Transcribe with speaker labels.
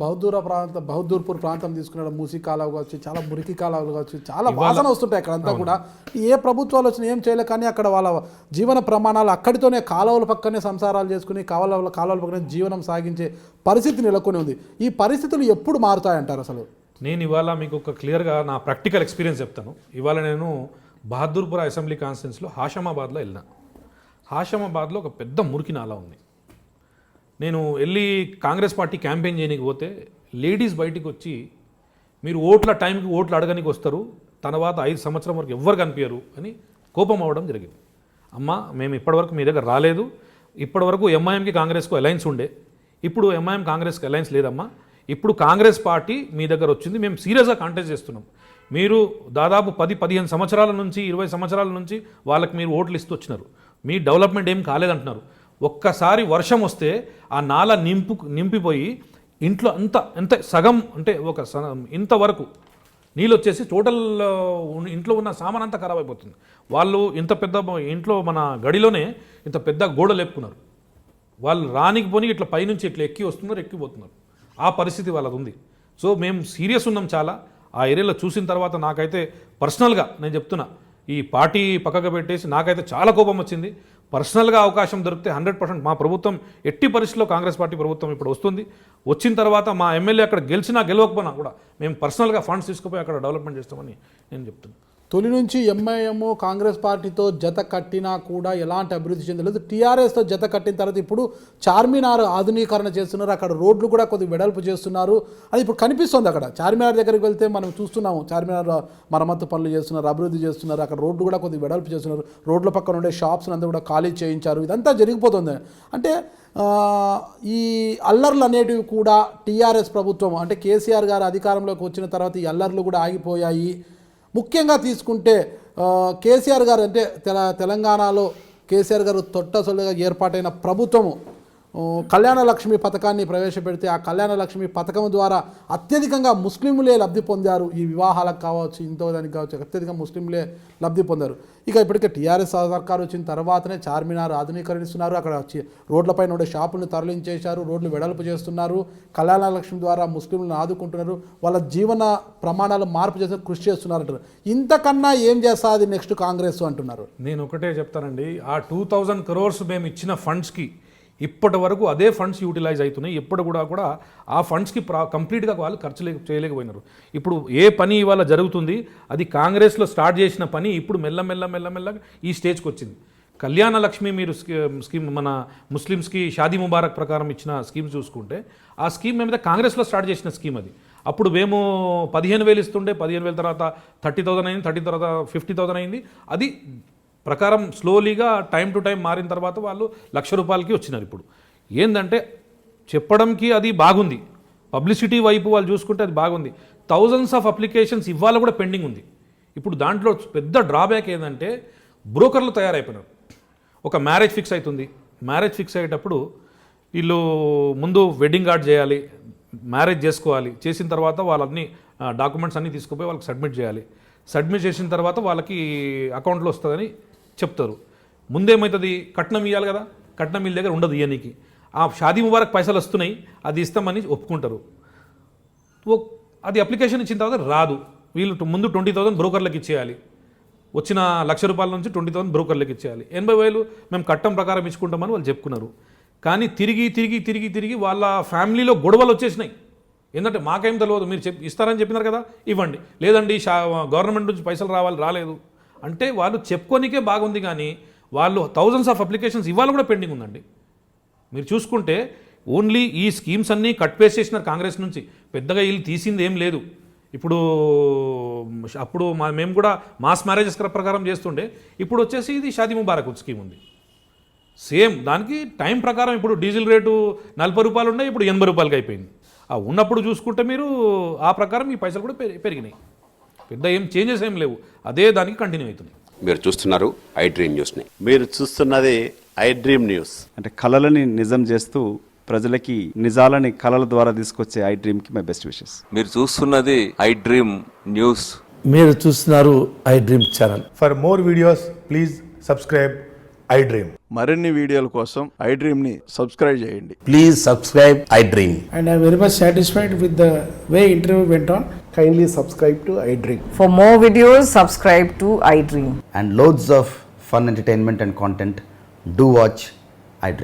Speaker 1: బహదూర్పూర్ ప్రాంతం తీసుకున్న మూసీ కాలువ కావచ్చు, చాలా మురికి కాలువలు కావచ్చు, చాలా వాసన వస్తుంటాయి అక్కడంతా కూడా. ఏ ప్రభుత్వాలు వచ్చినా ఏం చేయలేదు, కానీ అక్కడ వాళ్ళ జీవన ప్రమాణాలు అక్కడితోనే కాలువల పక్కనే సంసారాలు చేసుకుని కాలువల పక్కనే జీవనం సాగించే పరిస్థితి నెలకొని ఉంది. ఈ పరిస్థితులు ఎప్పుడు మారుతాయంటారు అసలు?
Speaker 2: నేను ఇవాళ మీకు ఒక క్లియర్గా నా ప్రాక్టికల్ ఎక్స్పీరియన్స్ చెప్తాను. ఇవాళ నేను బహదూర్పుర అసెంబ్లీ కాన్స్టిట్యున్సీలో హాషమాబాద్లో వెళ్ళినా. హాషమాబాద్లో ఒక పెద్ద మురికి నాలా ఉంది. నేను వెళ్ళి కాంగ్రెస్ పార్టీ క్యాంపెయిన్ చేయడానికి పోతే లేడీస్ బయటికి వచ్చి, మీరు ఓట్ల టైంకి ఓట్లు అడగనికి వస్తారు, తర్వాత 5 సంవత్సరం వరకు ఎవ్వరు కనిపించరు అని కోపం అవ్వడం జరిగింది. అమ్మ, మేము ఇప్పటివరకు మీ దగ్గర రాలేదు, ఇప్పటివరకు ఎంఐఎంకి కాంగ్రెస్కు అలయన్స్ ఉండే, ఇప్పుడు ఎంఐఎం కాంగ్రెస్కి అలయన్స్ లేదమ్మా, ఇప్పుడు కాంగ్రెస్ పార్టీ మీ దగ్గర వచ్చింది, మేము సీరియస్గా కాంటెస్ట్ చేస్తున్నాం, మీరు దాదాపు 10-15 సంవత్సరాల నుంచి 20 సంవత్సరాల నుంచి వాళ్ళకి మీరు ఓట్లు ఇస్తూ వచ్చినారు, మీ డెవలప్మెంట్ ఏం కాలేదంటున్నారు, ఒక్కసారి వర్షం వస్తే ఆ నాల నింపిపోయి ఇంట్లో ఎంత సగం అంటే ఇంతవరకు నీళ్ళు వచ్చేసి టోటల్ ఇంట్లో ఉన్న సామాన్ అంతా ఖరాబ్ అయిపోతుంది. వాళ్ళు ఇంత పెద్ద ఇంట్లో మన గడిలోనే ఇంత పెద్ద గోడ లేపుకున్నారు, వాళ్ళు రానికి పోని ఇట్లా పైనుంచి ఇట్లా ఎక్కిపోతున్నారు, ఆ పరిస్థితి వాళ్ళది ఉంది. సో మేము సీరియస్ ఉన్నాం చాలా. ఆ ఏరియాలో చూసిన తర్వాత నాకైతే పర్సనల్గా నేను చెప్తున్నా, ఈ పార్టీ పక్కకు పెట్టేసి నాకైతే చాలా కోపం వచ్చింది. పర్సనల్గా అవకాశం దొరికితే 100% మా ప్రభుత్వం ఎట్టి పరిస్థితుల్లో కాంగ్రెస్ పార్టీ ప్రభుత్వం ఇప్పుడు వస్తుంది. వచ్చిన తర్వాత మా ఎమ్మెల్యే అక్కడ గెలవకపోయినా కూడా మేము పర్సనల్గా ఫండ్స్ తీసుకుపోయి అక్కడ డెవలప్మెంట్ చేస్తామని నేను చెప్తున్నాను.
Speaker 1: తొలి నుంచి ఎంఐఎం కాంగ్రెస్ పార్టీతో జత కట్టినా కూడా ఎలాంటి అభివృద్ధి చెందలేదు. టీఆర్ఎస్తో జత కట్టిన తర్వాత ఇప్పుడు చార్మినార్ ఆధునీకరణ చేస్తున్నారు, అక్కడ రోడ్లు కూడా కొద్దిగా వెడల్పు చేస్తున్నారు. అది ఇప్పుడు కనిపిస్తుంది. అక్కడ చార్మినార్ దగ్గరికి వెళ్తే మనం చూస్తున్నాము, చార్మినార్ మరమ్మతు పనులు చేస్తున్నారు, అభివృద్ధి చేస్తున్నారు, అక్కడ రోడ్లు కూడా కొద్దిగా వెడల్పు చేస్తున్నారు, రోడ్ల పక్కన ఉండే షాప్స్ అంతా కూడా ఖాళీ చేయించారు. ఇదంతా జరిగిపోతుంది. అంటే ఈ అల్లర్లు అనేటివి కూడా టీఆర్ఎస్ ప్రభుత్వం అంటే కేసీఆర్ గారు అధికారంలోకి వచ్చిన తర్వాత ఈ అల్లర్లు కూడా ఆగిపోయాయి. ముఖ్యంగా తీసుకుంటే కేసీఆర్ గారు అంటే తెలంగాణలో కేసీఆర్ గారు తొట్టసొల్లుగా ఏర్పాటైన ప్రభుత్వము కళ్యాణ లక్ష్మి పథకాన్ని ప్రవేశపెడితే ఆ కళ్యాణ లక్ష్మి పథకం ద్వారా అత్యధికంగా ముస్లింలే లబ్ధి పొందారు. ఈ వివాహాలకు కావచ్చు, ఇంతో దానికి కావచ్చు, అత్యధికంగా ముస్లింలే లబ్ధి పొందారు. ఇక ఇప్పటికే టీఆర్ఎస్ సర్కారు వచ్చిన తర్వాతనే చార్మినార్ ఆధునీకరిస్తున్నారు, అక్కడ రోడ్లపైన ఉండే షాపులను తరలించేశారు, రోడ్లు వెడల్పు చేస్తున్నారు, కళ్యాణ లక్ష్మి ద్వారా ముస్లింలను ఆదుకుంటున్నారు, వాళ్ళ జీవన ప్రమాణాలు మార్పు చేసే కృషి చేస్తున్నారు అంటారు. ఇంతకన్నా ఏం చేస్తుంది నెక్స్ట్ కాంగ్రెస్ అంటున్నారు.
Speaker 2: నేను ఒకటే చెప్తానండి, ఆ 2000 crores మేము ఇచ్చిన ఫండ్స్కి ఇప్పటి వరకు అదే ఫండ్స్ యూటిలైజ్ అవుతున్నాయి. ఎప్పుడు కూడా ఆ ఫండ్స్కి కంప్లీట్గా వాళ్ళు ఖర్చు చేయలేకపోయినారు. ఇప్పుడు ఏ పని ఇవాళ జరుగుతుంది అది కాంగ్రెస్లో స్టార్ట్ చేసిన పని ఇప్పుడు మెల్లమెల్లగా ఈ స్టేజ్కి వచ్చింది. కళ్యాణ లక్ష్మి మీరు స్కీమ్ మన ముస్లిమ్స్కి షాదీ ముబారక్ ప్రకారం ఇచ్చిన స్కీమ్ చూసుకుంటే ఆ స్కీమ్ ఏమైతే కాంగ్రెస్లో స్టార్ట్ చేసిన స్కీమ్ అది. అప్పుడు మేము 15,000 ఇస్తుండే, 15,000 తర్వాత 30,000 అయింది, 30 తర్వాత 50,000 అయింది. అది ప్రకారం స్లోలీగా టైం టు టైం మారిన తర్వాత వాళ్ళు ₹1,00,000 వచ్చినారు. ఇప్పుడు ఏంటంటే చెప్పడంకి అది బాగుంది, పబ్లిసిటీ వైపు వాళ్ళు చూసుకుంటే అది బాగుంది. థౌజండ్స్ ఆఫ్ అప్లికేషన్స్ ఇవాళ కూడా పెండింగ్ ఉంది. ఇప్పుడు దాంట్లో పెద్ద డ్రాబ్యాక్ ఏంటంటే బ్రోకర్లు తయారైపోయినారు. ఒక మ్యారేజ్ ఫిక్స్ అవుతుంది, మ్యారేజ్ ఫిక్స్ అయ్యేటప్పుడు వీళ్ళు ముందు వెడ్డింగ్ కార్డ్ చేయాలి, మ్యారేజ్ చేసుకోవాలి, చేసిన తర్వాత వాళ్ళన్ని డాక్యుమెంట్స్ అన్నీ తీసుకుపోయి వాళ్ళకి సబ్మిట్ చేయాలి, సబ్మిట్ చేసిన తర్వాత వాళ్ళకి అకౌంట్లో వస్తుందని చెప్తారు. ముందేమవుతుంది, కట్నం ఇవ్వాలి కదా, కట్నం వీళ్ళ దగ్గర ఉండదు ఇయనికి. ఆ షాదీ ముబారక్ పైసలు వస్తున్నాయి, అది ఇస్తామని ఒప్పుకుంటారు. అది అప్లికేషన్ ఇచ్చిన తర్వాత రాదు, వీళ్ళు ముందు 20,000 బ్రోకర్లకు ఇచ్చేయాలి, వచ్చిన ₹1,00,000 నుంచి 20,000 బ్రోకర్లకు ఇచ్చేయాలి, 80,000 మేము కట్టం ప్రకారం ఇచ్చుకుంటామని వాళ్ళు చెప్పుకున్నారు. కానీ తిరిగి వాళ్ళ ఫ్యామిలీలో గొడవలు వచ్చేసినాయి. ఏంటంటే మాకేం తెలియదు, మీరు ఇస్తారని చెప్పినారు కదా, ఇవ్వండి, లేదండి గవర్నమెంట్ నుంచి పైసలు రాలేదు అంటే వాళ్ళు చెప్పుకోనికే బాగుంది. కానీ వాళ్ళు థౌజండ్స్ ఆఫ్ అప్లికేషన్స్ ఇవాళ కూడా పెండింగ్ ఉందండి. మీరు చూసుకుంటే ఓన్లీ ఈ స్కీమ్స్ అన్నీ కట్ పేస్ట్ చేసినారు కాంగ్రెస్ నుంచి, పెద్దగా వీళ్ళు తీసింది ఏం లేదు. అప్పుడు మేము కూడా మాస్ మ్యారేజెస్ ప్రకారం చేస్తుండే, ఇప్పుడు వచ్చేసి ఇది షాదీ ముబారక్ స్కీమ్ ఉంది. సేమ్ దానికి టైం ప్రకారం ఇప్పుడు డీజిల్ రేటు ₹40 ఉన్నాయి, ఇప్పుడు ₹80 అయిపోయింది. ఉన్నప్పుడు చూసుకుంటే మీరు ఆ ప్రకారం ఈ పైసలు కూడా పెరిగినాయి, పెద్ద ఏం చేంజెస్ ఏం లేవు, అదే దానికి కంటిన్యూ అవుతుంది.
Speaker 3: మీరు చూస్తున్నారు ఐ డ్రీమ్ న్యూస్ని.
Speaker 4: మీరు చూస్తున్నది ఐ డ్రీమ్ న్యూస్.
Speaker 5: అంటే కళలని నిజం చేస్తూ ప్రజలకి నిజాలని కళల ద్వారా తీసుకొచ్చే ఐ డ్రీమ్కి మై బెస్ట్ విషెస్.
Speaker 6: మీరు చూస్తున్నది ఐ డ్రీమ్ న్యూస్.
Speaker 7: మీరు చూస్తున్నారు I dream channel.
Speaker 8: For more videos please subscribe
Speaker 7: I dream.
Speaker 4: మరిన్ని వీడియోల కోసం ఐ డ్రీమ్ని సబ్స్క్రైబ్ చేయండి.
Speaker 7: Please subscribe I dream.
Speaker 1: And I'm very much satisfied with the way interview went on.
Speaker 7: Kindly subscribe to I Dream.
Speaker 8: For more videos, subscribe to iDream.
Speaker 9: and loads of fun entertainment and content. Do watch iDream.